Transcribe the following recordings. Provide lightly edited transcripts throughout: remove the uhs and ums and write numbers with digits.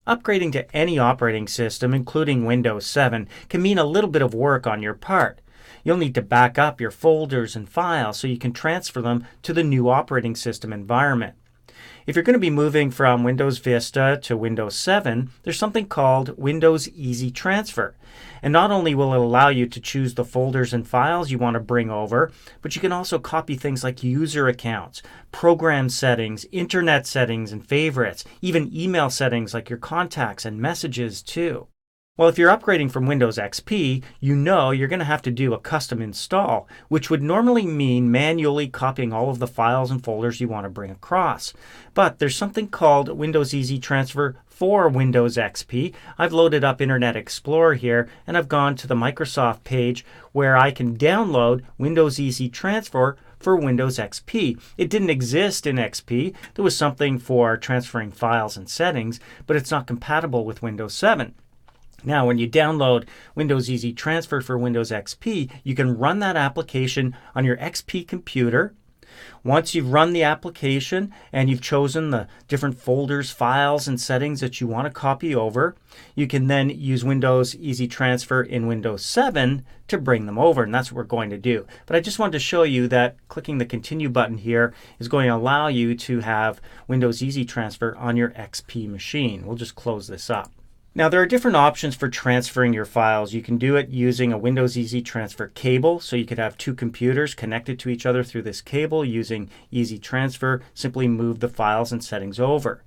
Upgrading to any operating system, including Windows 7, can mean a little bit of work on your part. You'll need to back up your folders and files so you can transfer them to the new operating system environment. If you're going to be moving from Windows Vista to Windows 7, there's something called Windows Easy Transfer. And not only will it allow you to choose the folders and files you want to bring over, but you can also copy things like user accounts, program settings, internet settings and favorites, even email settings like your contacts and messages too. Well, if you're upgrading from Windows XP, you know you're going to have to do a custom install, which would normally mean manually copying all of the files and folders you want to bring across. But there's something called Windows Easy Transfer for Windows XP. I've loaded up Internet Explorer here, and I've gone to the Microsoft page where I can download Windows Easy Transfer for Windows XP. It didn't exist in XP. There was something for transferring files and settings, but it's not compatible with Windows 7. Now, when you download Windows Easy Transfer for Windows XP, you can run that application on your XP computer. Once you've run the application and you've chosen the different folders, files, and settings that you want to copy over, you can then use Windows Easy Transfer in Windows 7 to bring them over, and that's what we're going to do. But I just wanted to show you that clicking the Continue button here is going to allow you to have Windows Easy Transfer on your XP machine. We'll just close this up. Now, there are different options for transferring your files. You can do it using a Windows Easy Transfer cable, so you could have two computers connected to each other through this cable using Easy Transfer. Simply move the files and settings over.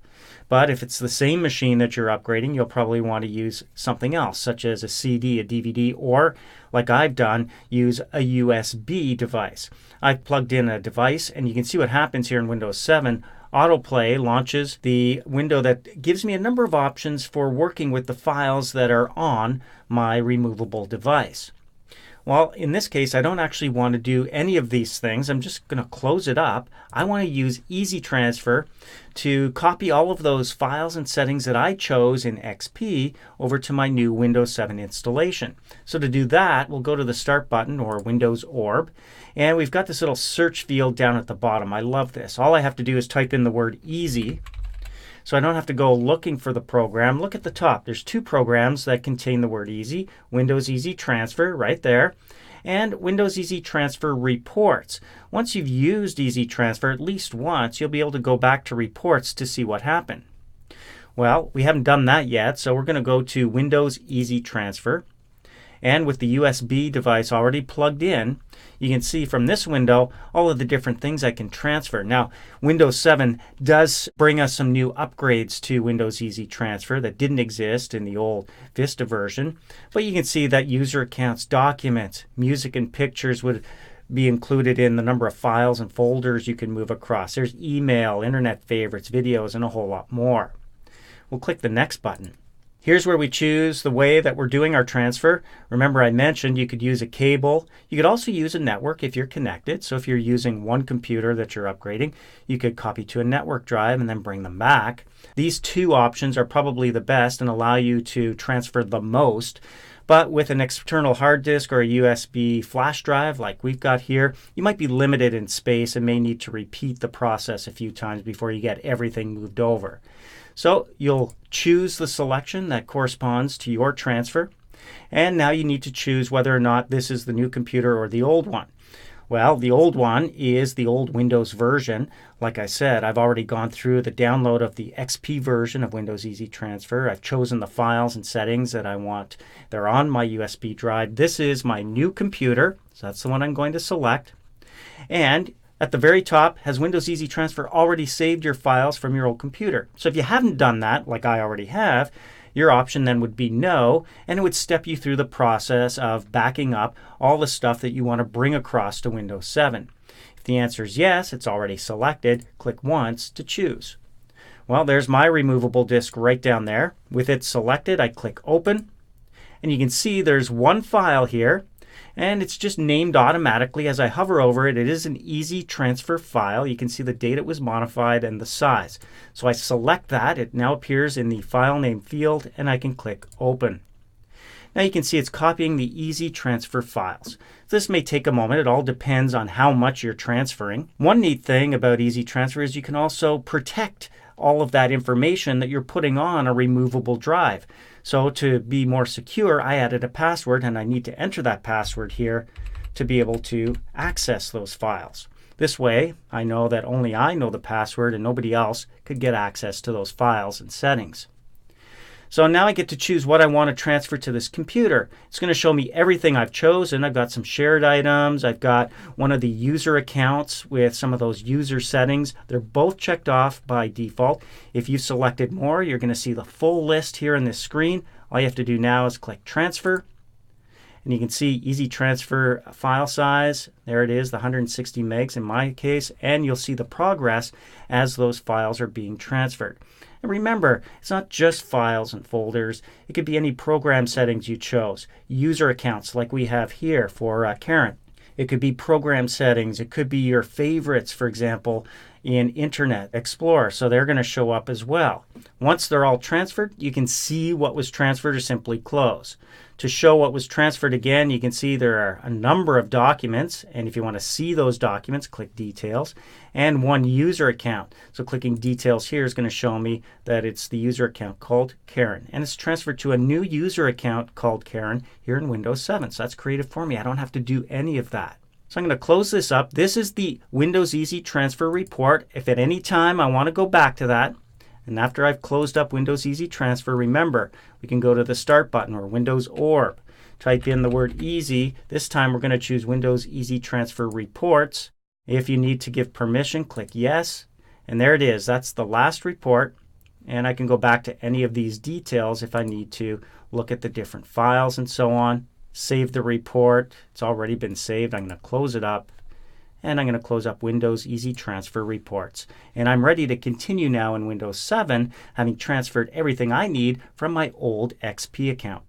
But if it's the same machine that you're upgrading, you'll probably want to use something else, such as a CD, a DVD, or, like I've done, use a USB device. I've plugged in a device, and you can see what happens here in Windows 7. Autoplay launches the window that gives me a number of options for working with the files that are on my removable device. Well, in this case, I don't actually want to do any of these things. I'm just going to close it up. I want to use Easy Transfer to copy all of those files and settings that I chose in XP over to my new Windows 7 installation. So to do that, we'll go to the Start button or Windows Orb, and we've got this little search field down at the bottom. I love this. All I have to do is type in the word Easy, so I don't have to go looking for the program. Look at the top. There's two programs that contain the word Easy. Windows Easy Transfer right there, and Windows Easy Transfer Reports. Once you've used Easy Transfer at least once, you'll be able to go back to Reports to see what happened. Well, we haven't done that yet, so we're going to go to Windows Easy Transfer. And with the USB device already plugged in, you can see from this window all of the different things I can transfer. Now, Windows 7 does bring us some new upgrades to Windows Easy Transfer that didn't exist in the old Vista version. But you can see that user accounts, documents, music, and pictures would be included in the number of files and folders you can move across. There's email, internet favorites, videos, and a whole lot more. We'll click the Next button. Here's where we choose the way that we're doing our transfer. Remember, I mentioned you could use a cable. You could also use a network if you're connected. So if you're using one computer that you're upgrading, you could copy to a network drive and then bring them back. These two options are probably the best and allow you to transfer the most. But with an external hard disk or a USB flash drive like we've got here, you might be limited in space and may need to repeat the process a few times before you get everything moved over. So you'll choose the selection that corresponds to your transfer, and now you need to choose whether or not this is the new computer or the old one. Well, the old one is the old Windows version. Like I said, I've already gone through the download of the XP version of Windows Easy Transfer. I've chosen the files and settings that I want. They're on my USB drive. This is my new computer, so that's the one I'm going to select. And at the very top, has Windows Easy Transfer already saved your files from your old computer? So if you haven't done that, like I already have, your option then would be no, and it would step you through the process of backing up all the stuff that you want to bring across to Windows 7. If the answer is yes, it's already selected, click once to choose. Well, there's my removable disk right down there. With it selected, I click Open, and you can see there's one file here, and it's just named automatically as I hover over it. It is an Easy Transfer file. You can see the date it was modified and the size. So I select that. It now appears in the file name field, and I can click Open. Now you can see it's copying the Easy Transfer files. This may take a moment. It all depends on how much you're transferring. One neat thing about Easy Transfer is you can also protect all of that information that you're putting on a removable drive. So to be more secure, I added a password, and I need to enter that password here to be able to access those files. This way, I know that only I know the password and nobody else could get access to those files and settings. So now I get to choose what I want to transfer to this computer. It's going to show me everything I've chosen. I've got some shared items. I've got one of the user accounts with some of those user settings. They're both checked off by default. If you selected more, you're going to see the full list here on this screen. All you have to do now is click Transfer. And you can see easy transfer file size. There it is, the 160 megs in my case. And you'll see the progress as those files are being transferred. And remember, it's not just files and folders. It could be any program settings you chose. User accounts like we have here for Karen. It could be program settings. It could be your favorites, for example, in Internet Explorer. So they're going to show up as well. Once they're all transferred, you can see what was transferred or simply close. To show what was transferred again, you can see there are a number of documents. And if you want to see those documents, click Details. And one user account. So clicking Details here is going to show me that it's the user account called Karen. And it's transferred to a new user account called Karen here in Windows 7. So that's created for me. I don't have to do any of that. So I'm going to close this up. This is the Windows Easy Transfer report. If at any time I want to go back to that, and after I've closed up Windows Easy Transfer, remember, we can go to the Start button or Windows Orb. Type in the word Easy. This time we're going to choose Windows Easy Transfer Reports. If you need to give permission, click Yes. And there it is. That's the last report. And I can go back to any of these details if I need to look at the different files and so on. Save the report. It's already been saved. I'm going to close it up. And I'm going to close up Windows Easy Transfer Reports. And I'm ready to continue now in Windows 7, having transferred everything I need from my old XP account.